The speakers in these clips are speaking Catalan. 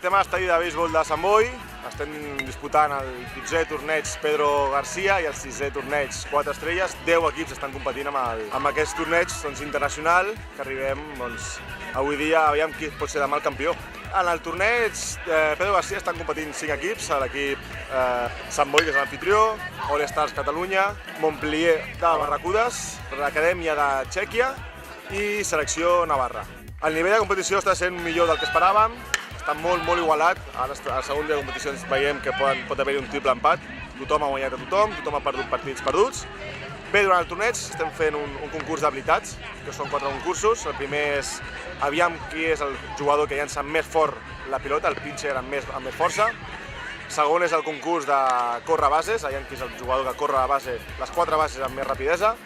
Estem a l'estadi de béisbol de Sant Boi, estem disputant el 12è torneig Pedro García i el 6è torneig 4 estrelles. 10 equips estan competint amb aquest torneig internacional, que arribem avui dia, aviam qui pot ser demà el campió. En el torneig Pedro García estan competint 5 equips, l'equip Sant Boi, que és l'anfitrió, All Stars Catalunya, Montpellier de Barracudes, l'Acadèmia de Txèquia i Selecció Navarra. El nivell de competició està sent millor del que esperàvem, està molt igualat. Ara, al segon dia de competicions veiem que pot haver-hi un triple empat. Tothom ha guanyat a tothom ha perdut partits perduts. Bé, durant el torneig estem fent un concurs d'habilitats, que són 4 concursos. El primer és aviam qui és el jugador que llança més fort la pilota, el pitcher amb més força. El segon és el concurs de córrer bases, aviam qui és el jugador que corre a base, les 4 bases amb més rapidesa.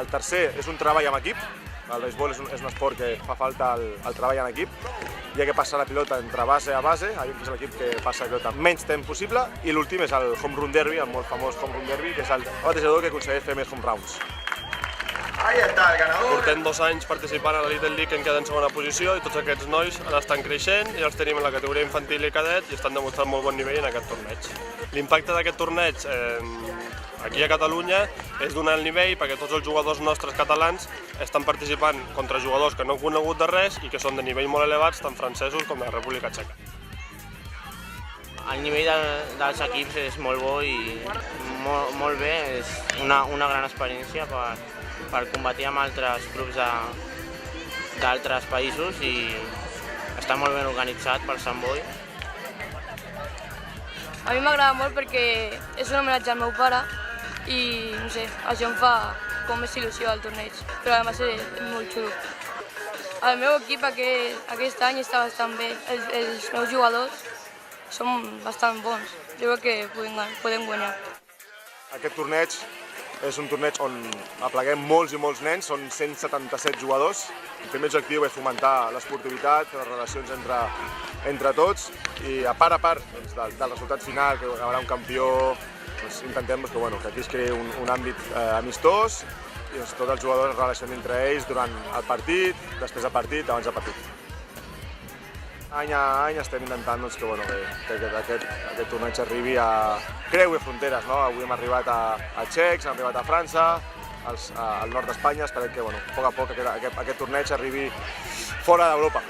El tercer és un treball amb equip. El béisbol és un esport que fa falta el treball en equip. Hi ha que passar la pilota entre base a base, és l'equip que passa la pilota menys temps possible. I l'últim és el home run derby, el molt famós home run derby, que és el batejador que aconsegueix fer més home rounds. Ahí està, el ganador. Portem 2 anys participant a la Little League, en queda en segona posició, i tots aquests nois estan creixent i els tenim en la categoria infantil i cadet i estan demostrant molt bon nivell en aquest torneig. L'impacte d'aquest torneig aquí a Catalunya és d'un alt nivell perquè tots els jugadors nostres catalans estan participant contra jugadors que no han conegut de res i que són de nivell molt elevats, tant francesos com de la República Txeca. El nivell dels equips és molt bo i molt bé, és una gran experiència per competir amb altres grups d'altres països i està molt ben organitzat per Sant Boi. A mi m'agrada molt perquè és un homenatge al meu pare i, no sé, això em fa com més il·lusió al torneig, però a més és molt xulo. El meu equip aquest any està bastant bé, els meus jugadors són bastant bons, jo crec que podem guanyar. Aquest torneig és un torneig on apleguem molts i molts nens, són 177 jugadors. El primer objectiu és fomentar l'esportivitat, les relacions entre tots i a part del resultat final, que hi haurà un campió, intentem que aquí es creï un àmbit amistós i tots els jugadors es relacionin entre ells durant el partit, després del partit, abans del partit. Any a any estem intentant que aquest torneig arribi a creure fronteres. Avui hem arribat a Txecs, hem arribat a França, al nord d'Espanya. Esperem que a poc aquest torneig arribi fora d'Europa.